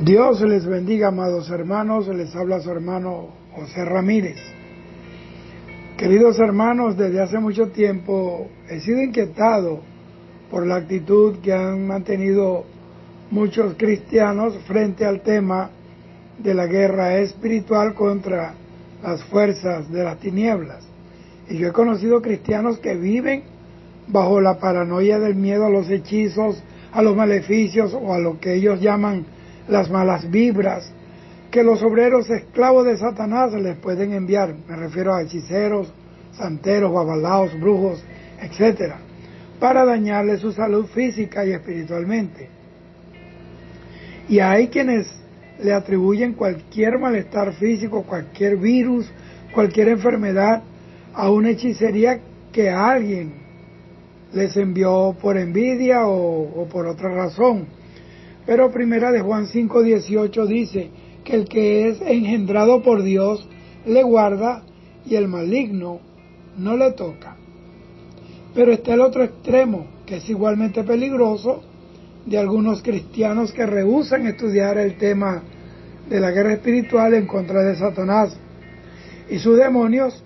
Dios les bendiga, amados hermanos. Les habla su hermano José Ramírez. Queridos hermanos, desde hace mucho tiempo he sido inquietado por la actitud que han mantenido muchos cristianos frente al tema de la guerra espiritual contra las fuerzas de las tinieblas. Y yo he conocido cristianos que viven bajo la paranoia del miedo a los hechizos, a los maleficios o a lo que ellos llaman las malas vibras que los obreros esclavos de Satanás les pueden enviar. Me refiero a hechiceros, santeros, babalaos, brujos, etc., para dañarle su salud física y espiritualmente. Y hay quienes le atribuyen cualquier malestar físico, cualquier virus, cualquier enfermedad a una hechicería que alguien les envió por envidia o por otra razón. Pero primera de Juan 5:18 dice que el que es engendrado por Dios le guarda y el maligno no le toca. Pero está el otro extremo, que es igualmente peligroso, de algunos cristianos que rehúsan estudiar el tema de la guerra espiritual en contra de Satanás y sus demonios,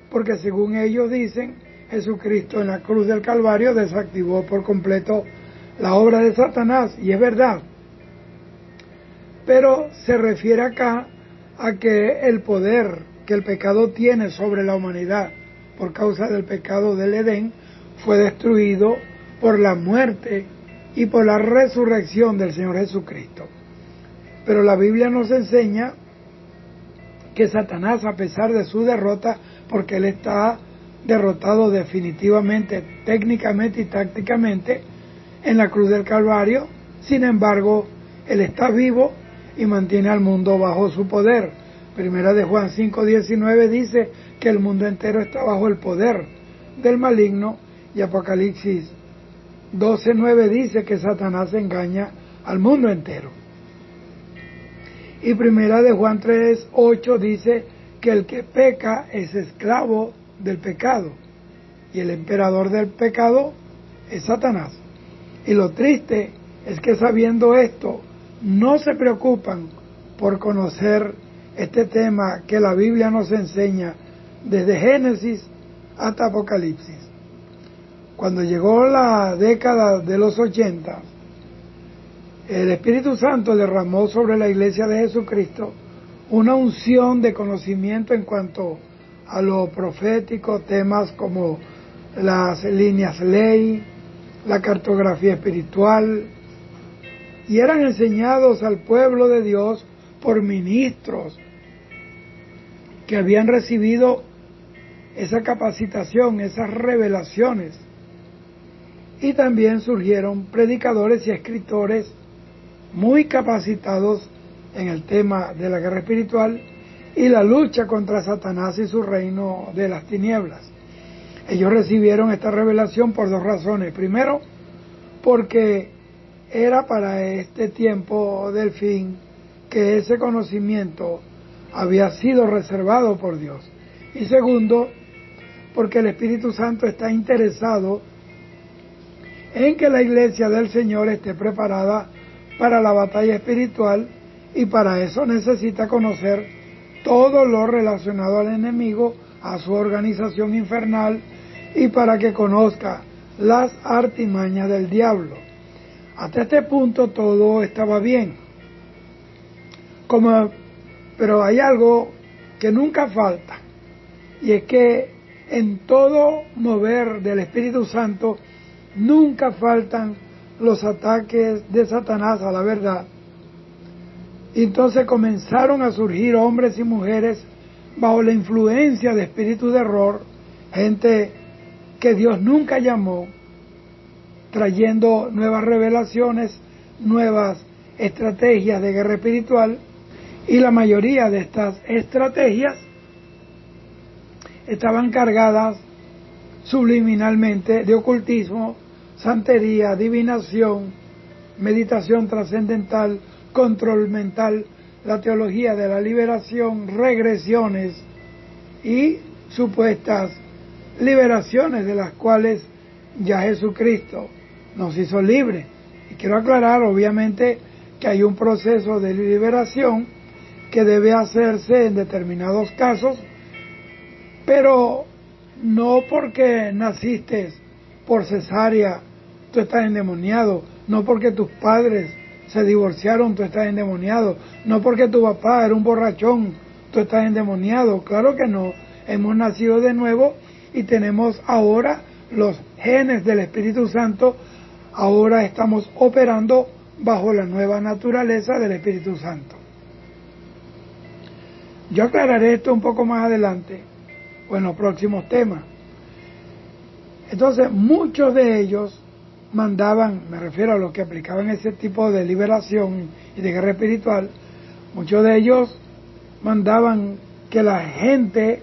porque según ellos dicen, Jesucristo en la cruz del Calvario desactivó por completo la obra de Satanás, y es verdad. Pero se refiere acá a que el poder que el pecado tiene sobre la humanidad por causa del pecado del Edén fue destruido por la muerte y por la resurrección del Señor Jesucristo. Pero la Biblia nos enseña que Satanás, a pesar de su derrota, porque él está derrotado definitivamente, técnicamente y tácticamente, en la cruz del Calvario, sin embargo, él está vivo y mantiene al mundo bajo su poder. Primera de Juan 5:19 dice que el mundo entero está bajo el poder del maligno, y Apocalipsis 12:9 dice que Satanás engaña al mundo entero. Y primera de Juan 3:8 dice que el que peca es esclavo del pecado, y el emperador del pecado es Satanás. Y lo triste es que, sabiendo esto, no se preocupan por conocer este tema que la Biblia nos enseña desde Génesis hasta Apocalipsis. Cuando llegó la década de los 80, el Espíritu Santo derramó sobre la Iglesia de Jesucristo una unción de conocimiento en cuanto a lo profético, temas como las líneas ley, la cartografía espiritual, y eran enseñados al pueblo de Dios por ministros que habían recibido esa capacitación, esas revelaciones. Y también surgieron predicadores y escritores muy capacitados en el tema de la guerra espiritual y la lucha contra Satanás y su reino de las tinieblas. Ellos recibieron esta revelación por dos razones. Primero, porque era para este tiempo del fin que ese conocimiento había sido reservado por Dios. Y segundo, porque el Espíritu Santo está interesado en que la iglesia del Señor esté preparada para la batalla espiritual, y para eso necesita conocer todo lo relacionado al enemigo, a su organización infernal, y para que conozca las artimañas del diablo. Hasta este punto todo estaba bien. Pero hay algo que nunca falta, y es que en todo mover del Espíritu Santo nunca faltan los ataques de Satanás a la verdad. Y entonces comenzaron a surgir hombres y mujeres bajo la influencia de espíritus de error, gente que Dios nunca llamó, trayendo nuevas revelaciones, nuevas estrategias de guerra espiritual, y la mayoría de estas estrategias estaban cargadas subliminalmente de ocultismo, santería, adivinación, meditación trascendental, control mental, la teología de la liberación, regresiones y supuestas liberaciones de las cuales ya Jesucristo nos hizo libres. Y quiero aclarar, obviamente, que hay un proceso de liberación que debe hacerse en determinados casos, pero no porque naciste por cesárea tú estás endemoniado, no porque tus padres se divorciaron tú estás endemoniado, no porque tu papá era un borrachón tú estás endemoniado. Claro que no, hemos nacido de nuevo y tenemos ahora los genes del Espíritu Santo. Ahora estamos operando bajo la nueva naturaleza del Espíritu Santo. Yo aclararé esto un poco más adelante o en los próximos temas. Entonces, muchos de ellos mandaban, me refiero a los que aplicaban ese tipo de liberación y de guerra espiritual, muchos de ellos mandaban que la gente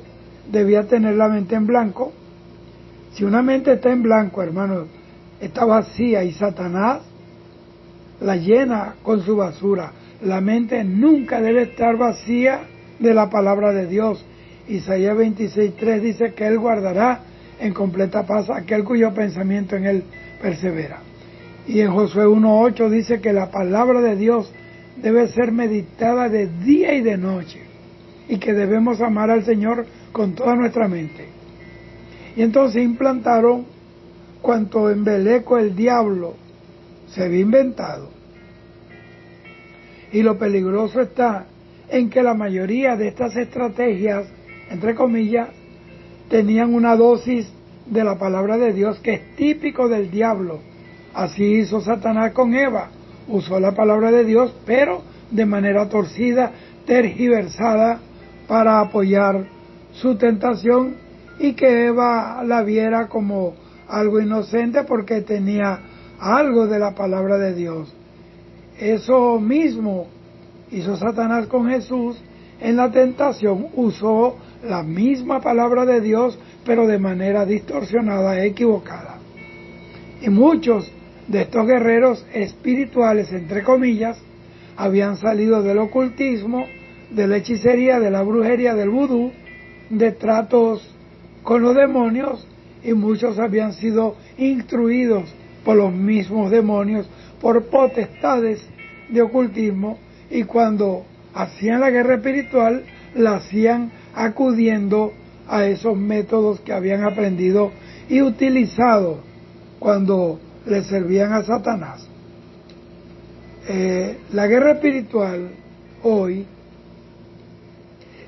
debía tener la mente en blanco. Si una mente está en blanco, hermano, está vacía y Satanás la llena con su basura. La mente nunca debe estar vacía de la palabra de Dios. Isaías 26:3 dice que Él guardará en completa paz aquel cuyo pensamiento en Él persevera. Y en Josué 1:8 dice que la palabra de Dios debe ser meditada de día y de noche, y que debemos amar al Señor con toda nuestra mente. Y entonces implantaron cuanto embeleco el diablo se había inventado. Y lo peligroso está en que la mayoría de estas estrategias, entre comillas, tenían una dosis de la palabra de Dios que es típico del diablo. Así hizo Satanás con Eva. Usó la palabra de Dios, pero de manera torcida, tergiversada, para apoyar su tentación y que Eva la viera como algo inocente porque tenía algo de la palabra de Dios. Eso mismo hizo Satanás con Jesús en la tentación. Usó la misma palabra de Dios, pero de manera distorsionada, equivocada. Y muchos de estos guerreros espirituales, entre comillas, habían salido del ocultismo, de la hechicería, de la brujería, del vudú, de tratos con los demonios, y muchos habían sido instruidos por los mismos demonios, por potestades de ocultismo, y cuando hacían la guerra espiritual, la hacían acudiendo a esos métodos que habían aprendido y utilizado cuando le servían a Satanás. La guerra espiritual hoy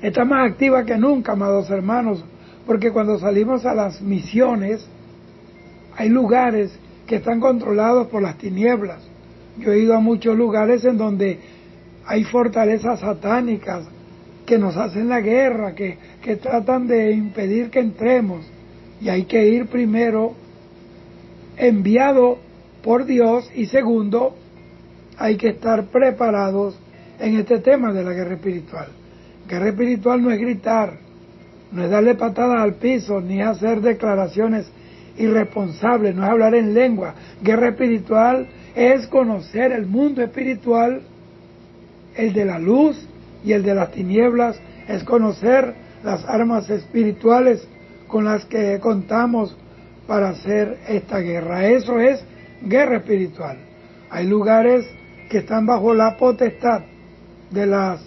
está más activa que nunca, amados hermanos, porque cuando salimos a las misiones, hay lugares que están controlados por las tinieblas. Yo he ido a muchos lugares en donde hay fortalezas satánicas que nos hacen la guerra, que tratan de impedir que entremos. Y hay que ir primero enviado por Dios, y segundo, hay que estar preparados en este tema de la guerra espiritual. Guerra espiritual no es gritar, no es darle patadas al piso, ni hacer declaraciones irresponsables, no es hablar en lengua. Guerra espiritual es conocer el mundo espiritual, el de la luz y el de las tinieblas, es conocer las armas espirituales con las que contamos para hacer esta guerra. Eso es guerra espiritual. Hay lugares que están bajo la potestad de la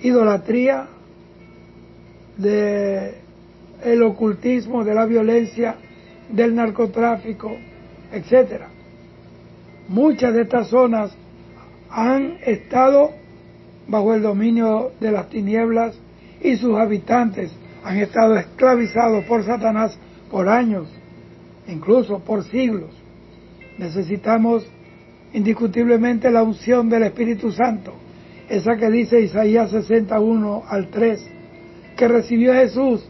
idolatría, del ocultismo, de la violencia, del narcotráfico, etcétera. Muchas de estas zonas han estado bajo el dominio de las tinieblas y sus habitantes han estado esclavizados por Satanás por años, incluso por siglos. Necesitamos indiscutiblemente la unción del Espíritu Santo, esa que dice Isaías 61:3, que recibió Jesús,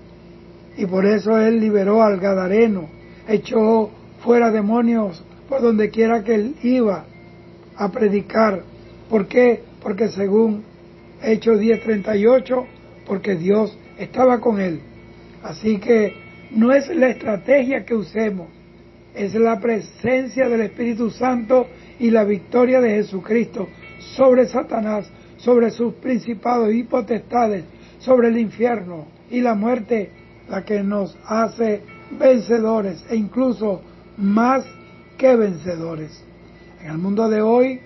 y por eso Él liberó al Gadareno, echó fuera demonios por donde quiera que Él iba a predicar. ¿Por qué? Porque según Hechos 10:38, porque Dios estaba con Él. Así que no es la estrategia que usemos, es la presencia del Espíritu Santo y la victoria de Jesucristo sobre Satanás, sobre sus principados y potestades, sobre el infierno y la muerte, la que nos hace vencedores, e incluso más que vencedores. En el mundo de hoy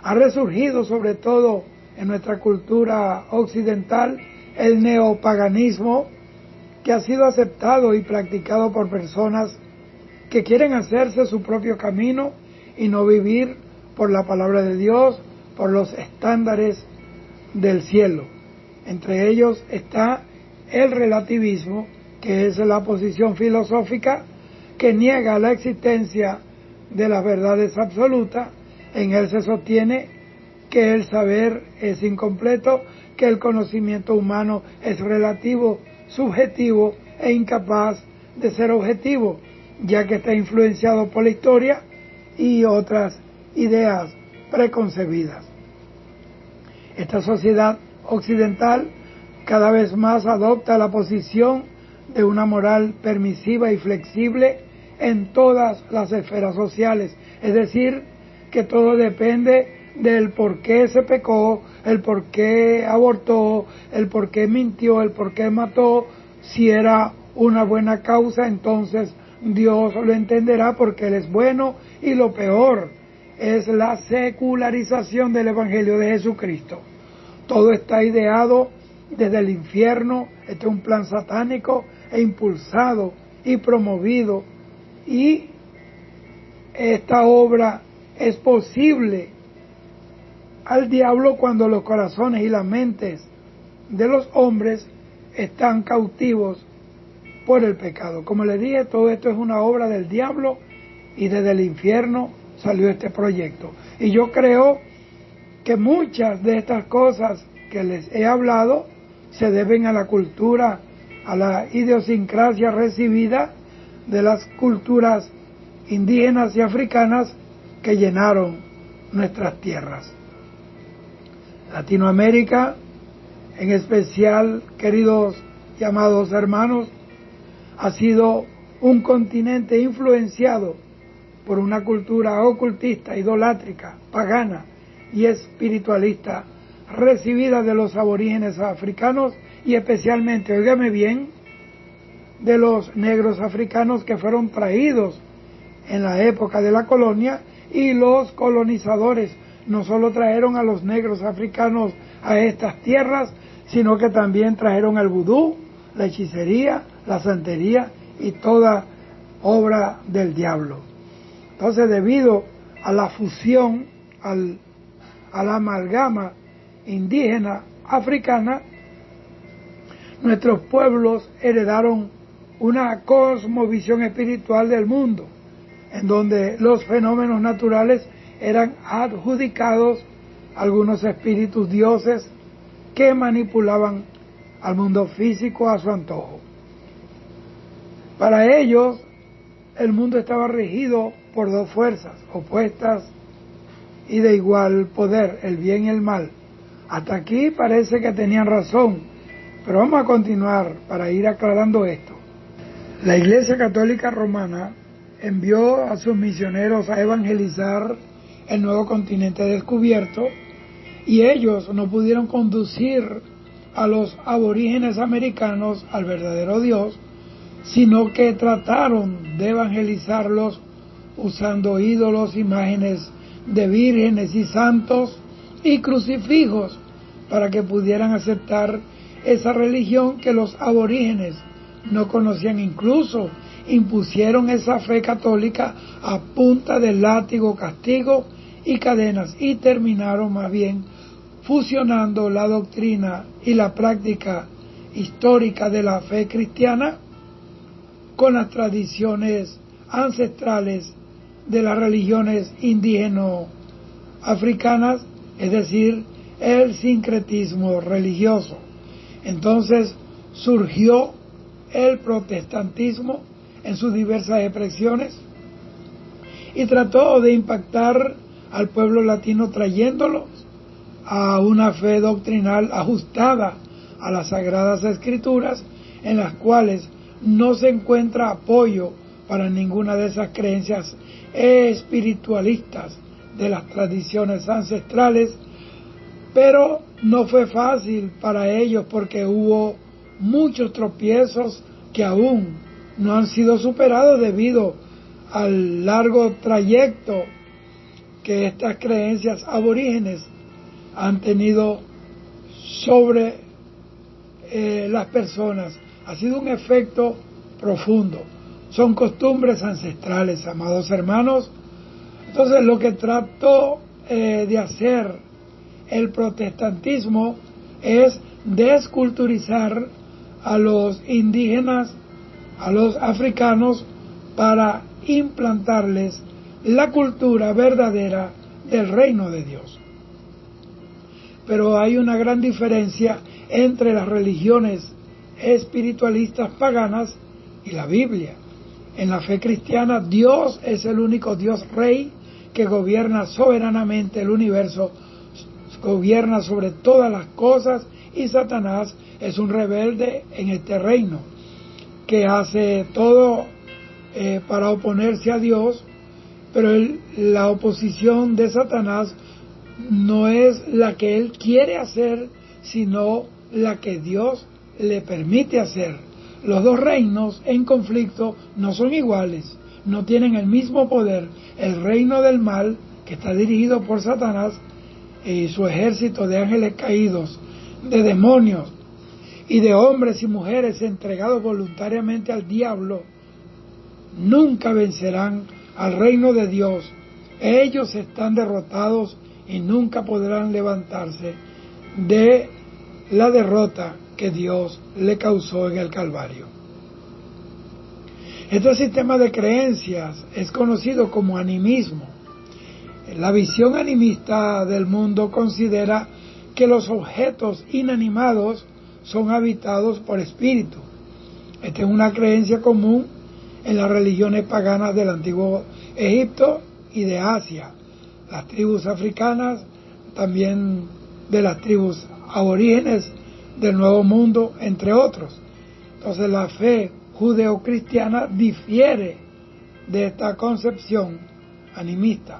Ha resurgido sobre todo en nuestra cultura occidental el neopaganismo, que ha sido aceptado y practicado por personas que quieren hacerse su propio camino y no vivir por la palabra de Dios, por los estándares del cielo. Entre ellos está el relativismo, que es la posición filosófica que niega la existencia de las verdades absolutas. En él se sostiene que el saber es incompleto, que el conocimiento humano es relativo, subjetivo e incapaz de ser objetivo, ya que está influenciado por la historia y otras ideas preconcebidas. Esta sociedad occidental cada vez más adopta la posición de una moral permisiva y flexible en todas las esferas sociales, es decir, que todo depende del por qué se pecó, el por qué abortó, el por qué mintió, el por qué mató. Si era una buena causa, entonces Dios lo entenderá porque Él es bueno, y lo peor es la secularización del Evangelio de Jesucristo. Todo está ideado desde el infierno, este es un plan satánico e impulsado y promovido, y esta obra es posible al diablo cuando los corazones y las mentes de los hombres están cautivos por el pecado. Como les dije, todo esto es una obra del diablo y desde el infierno salió este proyecto. Y yo creo que muchas de estas cosas que les he hablado se deben a la cultura, a la idiosincrasia recibida de las culturas indígenas y africanas que llenaron nuestras tierras. Latinoamérica, en especial, queridos y amados hermanos, ha sido un continente influenciado por una cultura ocultista, idolátrica, pagana y espiritualista, recibida de los aborígenes africanos y especialmente, óigame bien, de los negros africanos que fueron traídos en la época de la colonia, y los colonizadores no solo trajeron a los negros africanos a estas tierras, sino que también trajeron el vudú, la hechicería, la santería y toda obra del diablo. Entonces, debido a la fusión, a la amalgama indígena africana, nuestros pueblos heredaron una cosmovisión espiritual del mundo, en donde los fenómenos naturales eran adjudicados a algunos espíritus dioses que manipulaban al mundo físico a su antojo. Para ellos, el mundo estaba regido por dos fuerzas opuestas y de igual poder, el bien y el mal. Hasta aquí parece que tenían razón, pero vamos a continuar para ir aclarando esto. La Iglesia Católica Romana envió a sus misioneros a evangelizar el nuevo continente descubierto, y ellos no pudieron conducir a los aborígenes americanos al verdadero Dios, sino que trataron de evangelizarlos usando ídolos, imágenes de vírgenes y santos y crucifijos para que pudieran aceptar esa religión que los aborígenes no conocían. Incluso impusieron esa fe católica a punta de látigo, castigo y cadenas, y terminaron más bien fusionando la doctrina y la práctica histórica de la fe cristiana con las tradiciones ancestrales de las religiones indígeno-africanas, es decir, el sincretismo religioso. Entonces surgió el protestantismo en sus diversas expresiones y trató de impactar al pueblo latino trayéndolos a una fe doctrinal ajustada a las Sagradas Escrituras, en las cuales no se encuentra apoyo para ninguna de esas creencias espiritualistas de las tradiciones ancestrales. Pero no fue fácil para ellos, porque hubo muchos tropiezos que aún no han sido superados debido al largo trayecto que estas creencias aborígenes han tenido sobre las personas. Ha sido un efecto profundo. Son costumbres ancestrales, amados hermanos. Entonces, lo que trató de hacer el protestantismo es desculturizar a los indígenas, a los africanos, para implantarles la cultura verdadera del reino de Dios. Pero hay una gran diferencia entre las religiones espiritualistas paganas y la Biblia. En la fe cristiana, Dios es el único Dios Rey que gobierna soberanamente el universo, gobierna sobre todas las cosas, y Satanás es un rebelde en este reino que hace todo para oponerse a Dios, pero la oposición de Satanás no es la que él quiere hacer, sino la que Dios le permite hacer. Los dos reinos en conflicto no son iguales, no tienen el mismo poder. El reino del mal, que está dirigido por Satanás y su ejército de ángeles caídos, de demonios y de hombres y mujeres entregados voluntariamente al diablo, nunca vencerán al reino de Dios. Ellos están derrotados y nunca podrán levantarse de la derrota que Dios le causó en el Calvario. Este sistema de creencias es conocido como animismo. La visión animista del mundo considera que los objetos inanimados son habitados por espíritus. Esta es una creencia común en las religiones paganas del antiguo Egipto y de Asia, las tribus africanas, también de las tribus aborígenes del Nuevo Mundo, entre otros. Entonces, la fe judeocristiana difiere de esta concepción animista.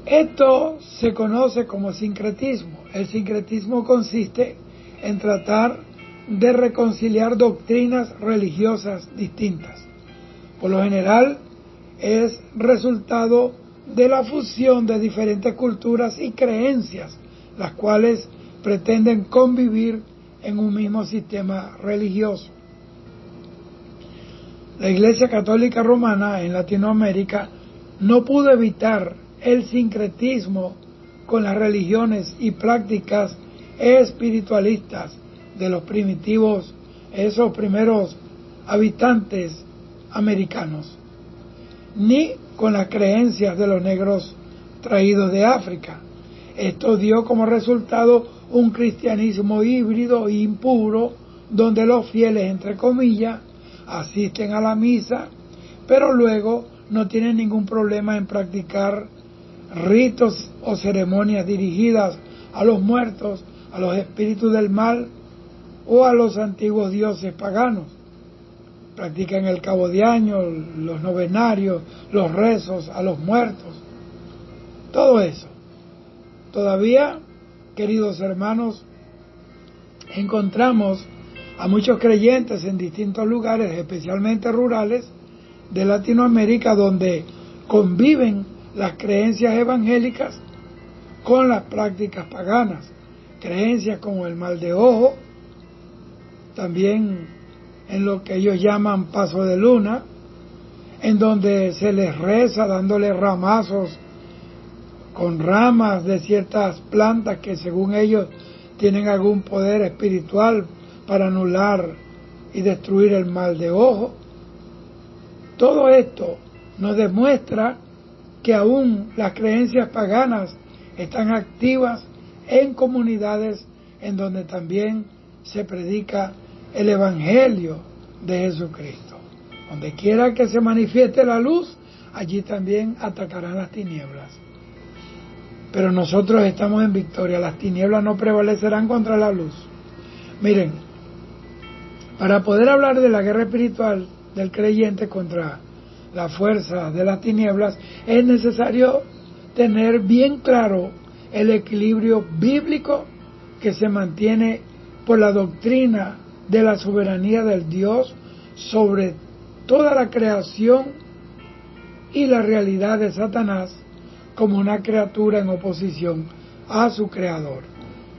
Esto se conoce como sincretismo. El sincretismo consiste en tratar de reconciliar doctrinas religiosas distintas. Por lo general, es resultado de la fusión de diferentes culturas y creencias, las cuales pretenden convivir en un mismo sistema religioso. La Iglesia Católica Romana en Latinoamérica no pudo evitar el sincretismo con las religiones y prácticas espiritualistas de los primitivos, esos primeros habitantes americanos, ni con las creencias de los negros traídos de África. Esto dio como resultado un cristianismo híbrido e impuro, donde los fieles, entre comillas, asisten a la misa, pero luego no tienen ningún problema en practicar ritos o ceremonias dirigidas a los muertos, a los espíritus del mal o a los antiguos dioses paganos. Practican el cabo de año, los novenarios, los rezos a los muertos, todo eso. Todavía, queridos hermanos, encontramos a muchos creyentes en distintos lugares, especialmente rurales, de Latinoamérica, donde conviven las creencias evangélicas con las prácticas paganas. Creencias como el mal de ojo, también en lo que ellos llaman paso de luna, en donde se les reza dándole ramazos con ramas de ciertas plantas que según ellos tienen algún poder espiritual para anular y destruir el mal de ojo. Todo esto nos demuestra que aún las creencias paganas están activas en comunidades en donde también se predica el Evangelio de Jesucristo. Donde quiera que se manifieste la luz, allí también atacarán las tinieblas. Pero nosotros estamos en victoria, las tinieblas no prevalecerán contra la luz. Miren, para poder hablar de la guerra espiritual del creyente contra la fuerza de las tinieblas, es necesario tener bien claro el equilibrio bíblico que se mantiene por la doctrina de la soberanía del Dios sobre toda la creación y la realidad de Satanás como una criatura en oposición a su creador.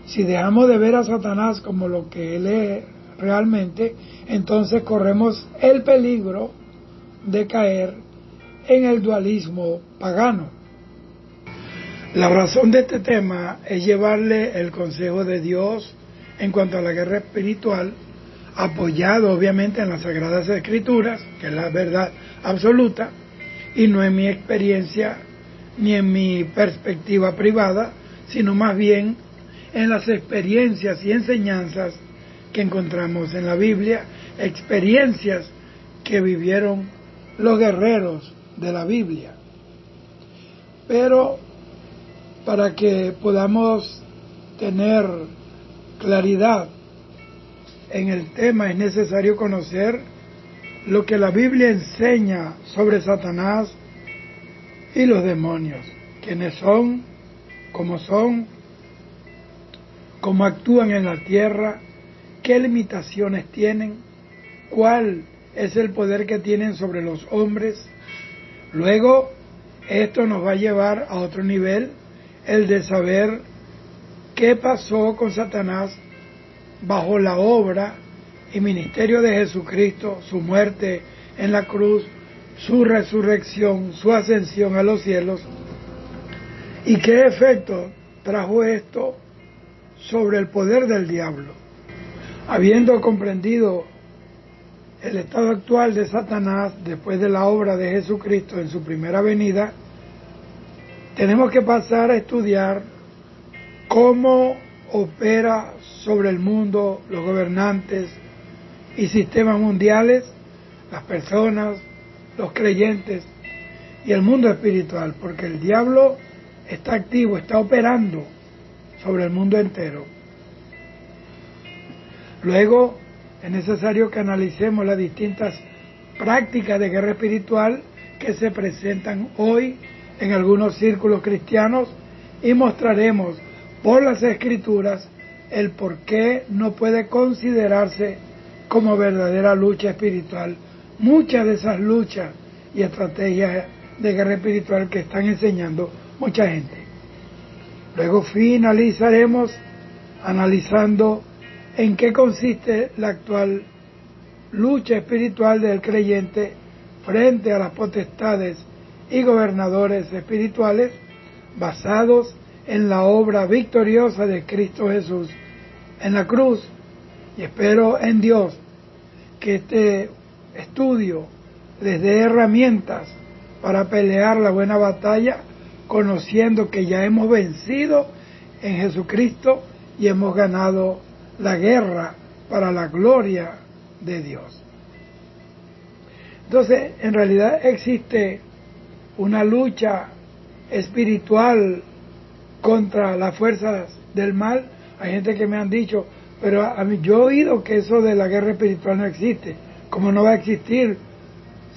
Si dejamos de ver a Satanás como lo que él es realmente, entonces corremos el peligro de caer en el dualismo pagano. La razón de este tema es llevarle el consejo de Dios en cuanto a la guerra espiritual, apoyado obviamente en las Sagradas Escrituras, que es la verdad absoluta, y no en mi experiencia ni en mi perspectiva privada, sino más bien en las experiencias y enseñanzas que encontramos en la Biblia, experiencias que vivieron los guerreros de la Biblia. Pero para que podamos tener claridad en el tema es necesario conocer lo que la Biblia enseña sobre Satanás y los demonios, quiénes son, cómo actúan en la tierra, qué limitaciones tienen, cuál es el poder que tienen sobre los hombres. Luego, esto nos va a llevar a otro nivel, el de saber qué pasó con Satanás bajo la obra y ministerio de Jesucristo, su muerte en la cruz, su resurrección, su ascensión a los cielos, y qué efecto trajo esto sobre el poder del diablo. Habiendo comprendido el estado actual de Satanás después de la obra de Jesucristo en su primera venida, tenemos que pasar a estudiar cómo opera sobre el mundo, los gobernantes y sistemas mundiales, las personas, los creyentes y el mundo espiritual, porque el diablo está activo, está operando sobre el mundo entero. Luego es necesario que analicemos las distintas prácticas de guerra espiritual que se presentan hoy en algunos círculos cristianos y mostraremos por las Escrituras el por qué no puede considerarse como verdadera lucha espiritual muchas de esas luchas y estrategias de guerra espiritual que están enseñando mucha gente. Luego finalizaremos analizando en qué consiste la actual lucha espiritual del creyente frente a las potestades y gobernadores espirituales basados en la obra victoriosa de Cristo Jesús en la cruz. Y espero en Dios que este estudio les dé herramientas para pelear la buena batalla, conociendo que ya hemos vencido en Jesucristo y hemos ganado la guerra para la gloria de Dios. Entonces, en realidad existe una lucha espiritual contra las fuerzas del mal. Hay gente que me han dicho, pero a mí yo he oído que eso de la guerra espiritual no existe. ¿Cómo no va a existir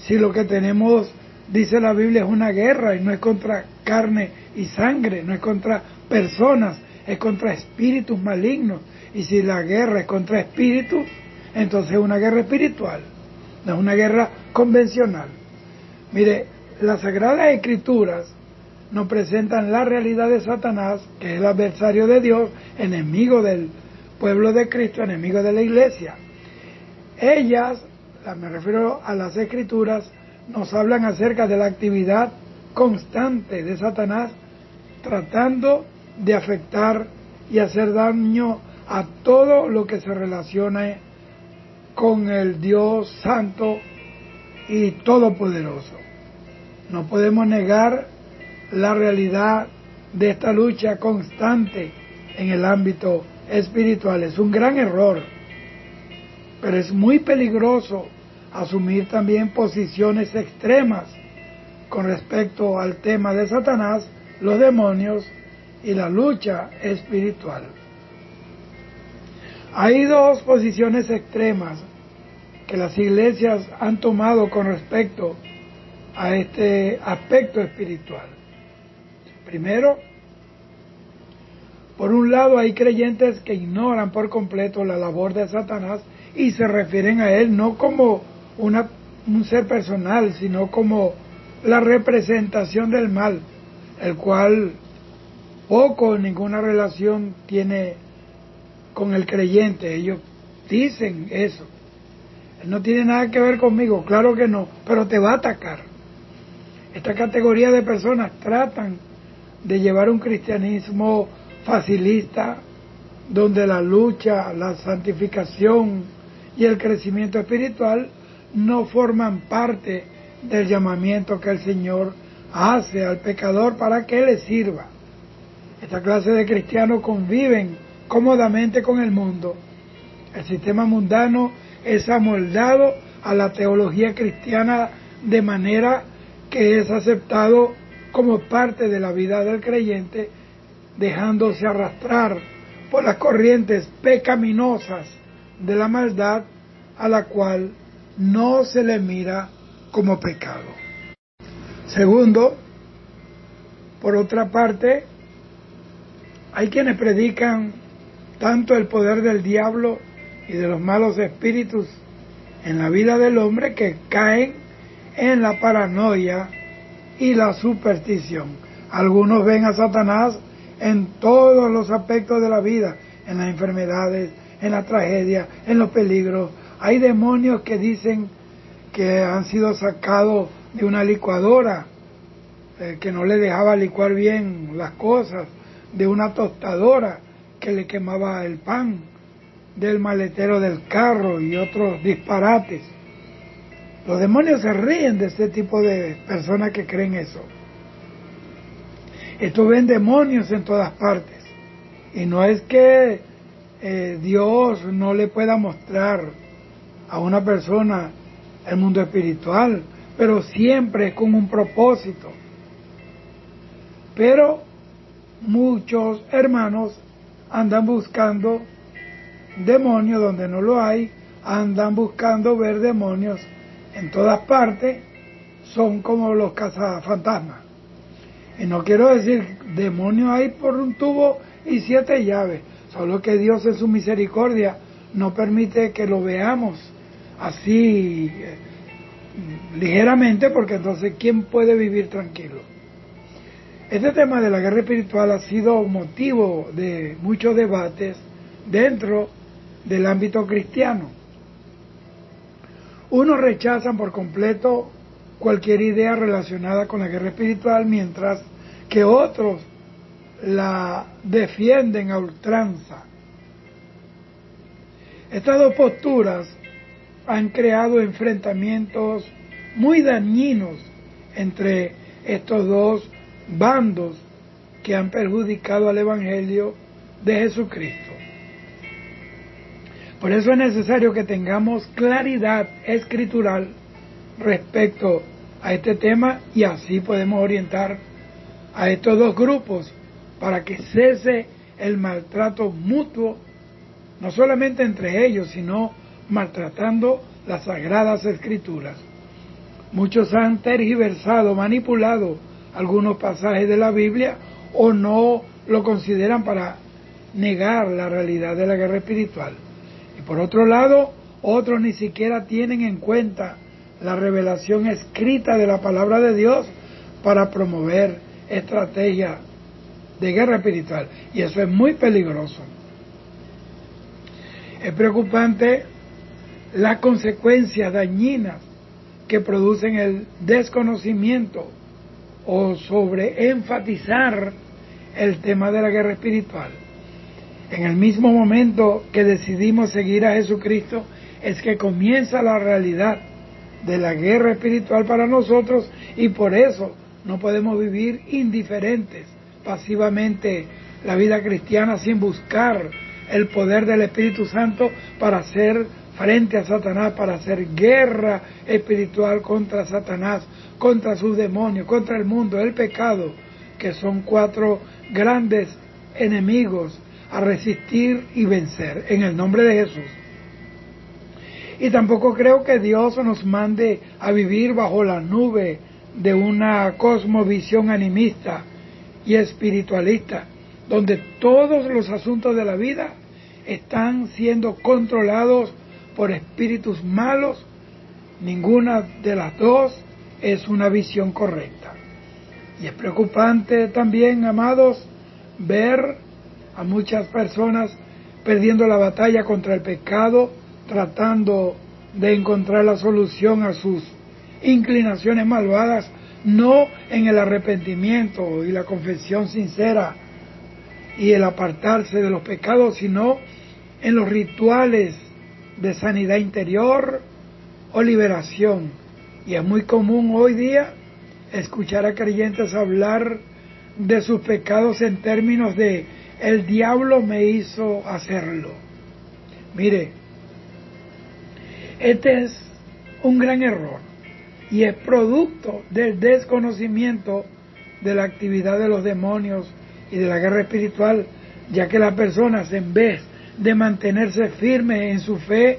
si lo que tenemos, dice la Biblia, es una guerra y no es contra carne y sangre, no es contra personas, es contra espíritus malignos? Y si la guerra es contra espíritus, entonces es una guerra espiritual, no es una guerra convencional. Mire, las Sagradas Escrituras nos presentan la realidad de Satanás, que es el adversario de Dios, enemigo del pueblo de Cristo, enemigo de la iglesia. Ellas, me refiero a las Escrituras, nos hablan acerca de la actividad constante de Satanás, tratando de afectar y hacer daño a todo lo que se relaciona con el Dios Santo y Todopoderoso. No podemos negar la realidad de esta lucha constante en el ámbito espiritual. Es un gran error, pero es muy peligroso asumir también posiciones extremas con respecto al tema de Satanás, los demonios y la lucha espiritual. Hay dos posiciones extremas que las iglesias han tomado con respecto a este aspecto espiritual. Primero, por un lado hay creyentes que ignoran por completo la labor de Satanás y se refieren a él no como un ser personal, sino como la representación del mal, el cual poco o ninguna relación tiene con el creyente. Ellos dicen eso. Él no tiene nada que ver conmigo, claro que no, pero te va a atacar. Esta categoría de personas tratan de llevar un cristianismo facilista, donde la lucha, la santificación y el crecimiento espiritual no forman parte del llamamiento que el Señor hace al pecador para que le sirva. Esta clase de cristianos conviven cómodamente con el mundo. El sistema mundano es amoldado a la teología cristiana de manera que es aceptado como parte de la vida del creyente, dejándose arrastrar por las corrientes pecaminosas de la maldad, a la cual no se le mira como pecado. Segundo, por otra parte, hay quienes predican tanto el poder del diablo y de los malos espíritus en la vida del hombre que caen en la paranoia y la superstición. Algunos ven a Satanás en todos los aspectos de la vida, en las enfermedades, en la tragedia, en los peligros. Hay demonios que dicen que han sido sacados de una licuadora, que no le dejaba licuar bien las cosas, de una tostadora que le quemaba el pan, del maletero del carro y otros disparates. Los demonios se ríen de este tipo de personas que creen eso. Estos ven demonios en todas partes. Y no es que Dios no le pueda mostrar a una persona el mundo espiritual, pero siempre es con un propósito. Pero muchos hermanos andan buscando demonios donde no lo hay, andan buscando ver demonios en todas partes, son como los cazafantasmas. Y no quiero decir demonios hay por un tubo y 7 llaves, solo que Dios en su misericordia no permite que lo veamos así ligeramente, porque entonces ¿quién puede vivir tranquilo? Este tema de la guerra espiritual ha sido motivo de muchos debates dentro del ámbito cristiano. Unos rechazan por completo cualquier idea relacionada con la guerra espiritual, mientras que otros la defienden a ultranza. Estas dos posturas han creado enfrentamientos muy dañinos entre estos dos bandos que han perjudicado al Evangelio de Jesucristo. Por eso es necesario que tengamos claridad escritural respecto a este tema, y así podemos orientar a estos dos grupos para que cese el maltrato mutuo, no solamente entre ellos, sino maltratando las sagradas escrituras. Muchos han tergiversado, manipulado algunos pasajes de la Biblia, o no lo consideran para negar la realidad de la guerra espiritual. Y por otro lado, otros ni siquiera tienen en cuenta la revelación escrita de la palabra de Dios para promover estrategias de guerra espiritual. Y eso es muy peligroso. Es preocupante las consecuencias dañinas que producen el desconocimiento o sobre enfatizar el tema de la guerra espiritual. En el mismo momento que decidimos seguir a Jesucristo, es que comienza la realidad de la guerra espiritual para nosotros, y por eso no podemos vivir indiferentes pasivamente la vida cristiana sin buscar el poder del Espíritu Santo para hacer frente a Satanás, para hacer guerra espiritual contra Satanás, contra sus demonios, contra el mundo, el pecado, que son 4 grandes enemigos a resistir y vencer en el nombre de Jesús. Y tampoco creo que Dios nos mande a vivir bajo la nube de una cosmovisión animista y espiritualista, donde todos los asuntos de la vida están siendo controlados por espíritus malos. Ninguna de las dos es una visión correcta. Y es preocupante también, amados, ver a muchas personas perdiendo la batalla contra el pecado, tratando de encontrar la solución a sus inclinaciones malvadas, no en el arrepentimiento y la confesión sincera y el apartarse de los pecados, sino en los rituales de sanidad interior o liberación. Y es muy común hoy día escuchar a creyentes hablar de sus pecados en términos de el diablo me hizo hacerlo. Mire, este es un gran error y es producto del desconocimiento de la actividad de los demonios y de la guerra espiritual, ya que las personas, en vez de mantenerse firmes en su fe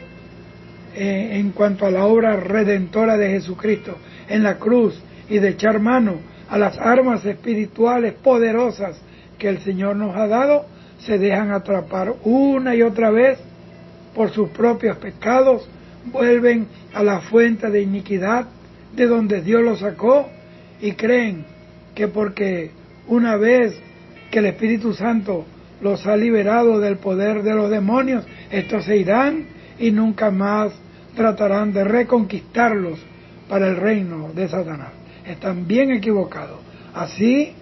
en cuanto a la obra redentora de Jesucristo en la cruz y de echar mano a las armas espirituales poderosas que el Señor nos ha dado, se dejan atrapar una y otra vez por sus propios pecados, vuelven a la fuente de iniquidad de donde Dios los sacó y creen que porque una vez que el Espíritu Santo los ha liberado del poder de los demonios, estos se irán y nunca más tratarán de reconquistarlos para el reino de Satanás. Están bien equivocados. Así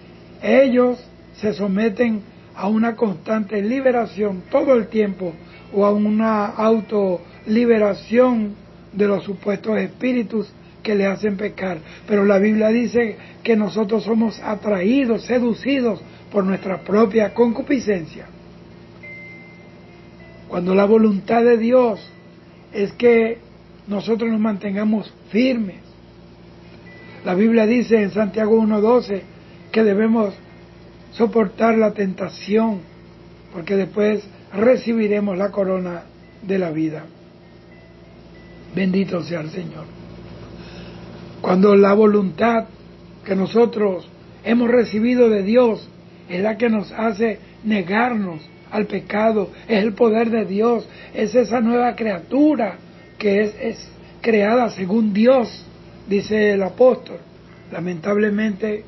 ellos se someten a una constante liberación todo el tiempo o a una autoliberación de los supuestos espíritus que le hacen pecar. Pero la Biblia dice que nosotros somos atraídos, seducidos por nuestra propia concupiscencia. Cuando la voluntad de Dios es que nosotros nos mantengamos firmes. La Biblia dice en Santiago 1:12 que debemos soportar la tentación, porque después recibiremos la corona de la vida. Bendito sea el Señor. Cuando la voluntad que nosotros hemos recibido de Dios es la que nos hace negarnos al pecado, es el poder de Dios, es esa nueva criatura que es creada según Dios, dice el apóstol. Lamentablemente,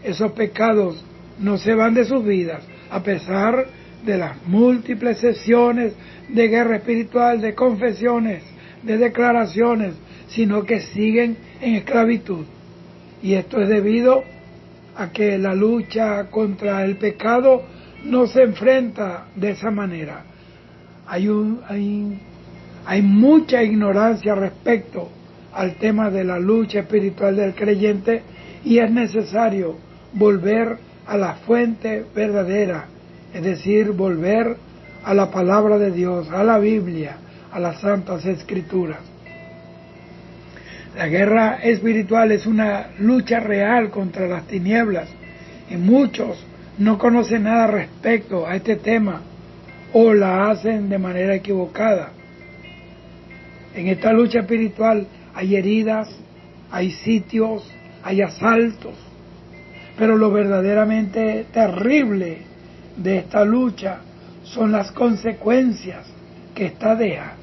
esos pecados no se van de sus vidas, a pesar de las múltiples sesiones de guerra espiritual, de confesiones, de declaraciones, sino que siguen en esclavitud. Y esto es debido a que la lucha contra el pecado no se enfrenta de esa manera. Hay mucha ignorancia respecto al tema de la lucha espiritual del creyente y es necesario volver a la fuente verdadera, es decir, volver a la palabra de Dios, a la Biblia, a las Santas Escrituras. La guerra espiritual es una lucha real contra las tinieblas y muchos no conocen nada respecto a este tema o la hacen de manera equivocada. En esta lucha espiritual hay heridas, hay sitios, hay asaltos, pero lo verdaderamente terrible de esta lucha son las consecuencias que ésta deja.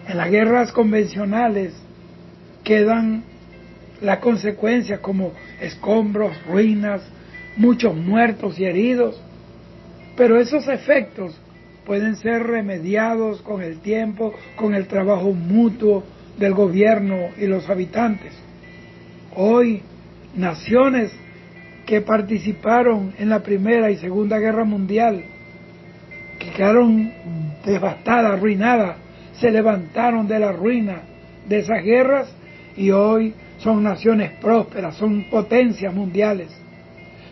En las guerras convencionales quedan las consecuencias como escombros, ruinas, muchos muertos y heridos, pero esos efectos pueden ser remediados con el tiempo, con el trabajo mutuo del gobierno y los habitantes. Hoy, naciones que participaron en la Primera y Segunda Guerra Mundial, que quedaron devastadas, arruinadas, se levantaron de la ruina de esas guerras y hoy son naciones prósperas, son potencias mundiales.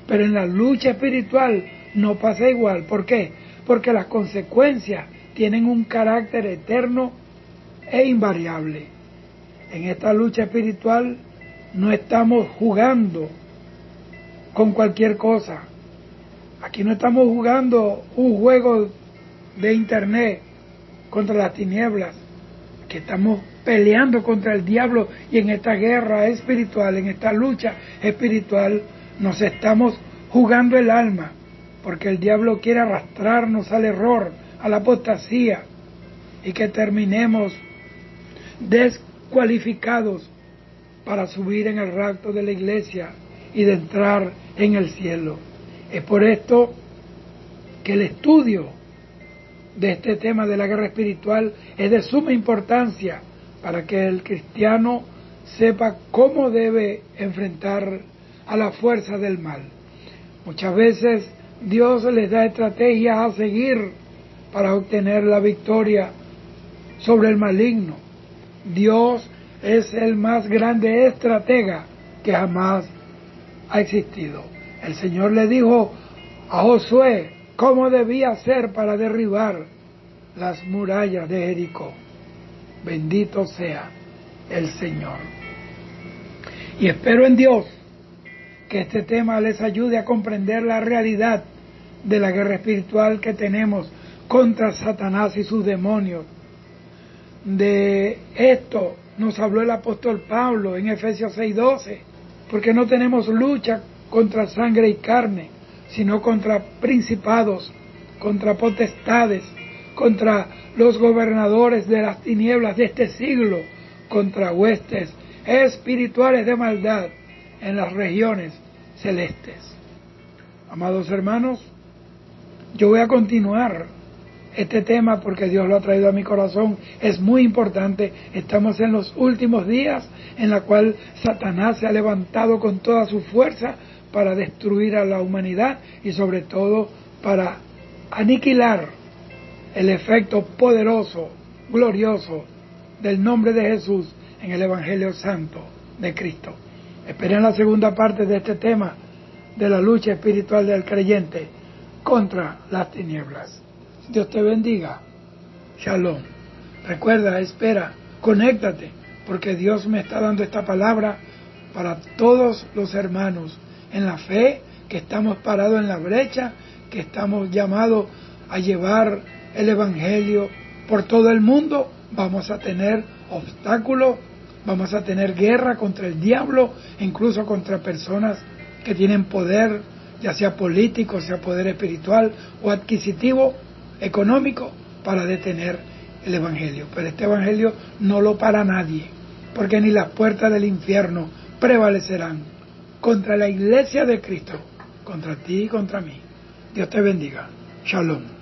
Pero en la lucha espiritual no pasa igual. ¿Por qué? Porque las consecuencias tienen un carácter eterno e invariable. En esta lucha espiritual no estamos jugando con cualquier cosa. Aquí no estamos jugando un juego de internet contra las tinieblas. Aquí estamos peleando contra el diablo y en esta guerra espiritual, en esta lucha espiritual, nos estamos jugando el alma, porque el diablo quiere arrastrarnos al error, a la apostasía, y que terminemos descualificados para subir en el rapto de la iglesia y de entrar en el cielo. Es por esto que el estudio de este tema de la guerra espiritual es de suma importancia para que el cristiano sepa cómo debe enfrentar a la fuerza del mal. Muchas veces Dios les da estrategias a seguir para obtener la victoria sobre el maligno. Dios es el más grande estratega que jamás ha existido. El Señor le dijo a Josué cómo debía hacer para derribar las murallas de Jericó. Bendito sea el Señor. Y espero en Dios que este tema les ayude a comprender la realidad de la guerra espiritual que tenemos contra Satanás y sus demonios. De esto nos habló el apóstol Pablo en Efesios 6:12, porque no tenemos lucha contra sangre y carne, sino contra principados, contra potestades, contra los gobernadores de las tinieblas de este siglo, contra huestes espirituales de maldad en las regiones celestes. Amados hermanos, yo voy a continuar este tema porque Dios lo ha traído a mi corazón. Es muy importante. Estamos en los últimos días en la cual Satanás se ha levantado con toda su fuerza para destruir a la humanidad y sobre todo para aniquilar el efecto poderoso, glorioso del nombre de Jesús en el Evangelio Santo de Cristo. Esperen la segunda parte de este tema de la lucha espiritual del creyente contra las tinieblas. Dios te bendiga. Shalom. Recuerda, espera, conéctate, porque Dios me está dando esta palabra para todos los hermanos en la fe, que estamos parados en la brecha, que estamos llamados a llevar el Evangelio por todo el mundo. Vamos a tener obstáculos, vamos a tener guerra contra el diablo, incluso contra personas que tienen poder, ya sea político, sea poder espiritual o adquisitivo, económico, para detener el Evangelio. Pero este Evangelio no lo para nadie, porque ni las puertas del infierno prevalecerán contra la iglesia de Cristo, contra ti y contra mí. Dios te bendiga. Shalom.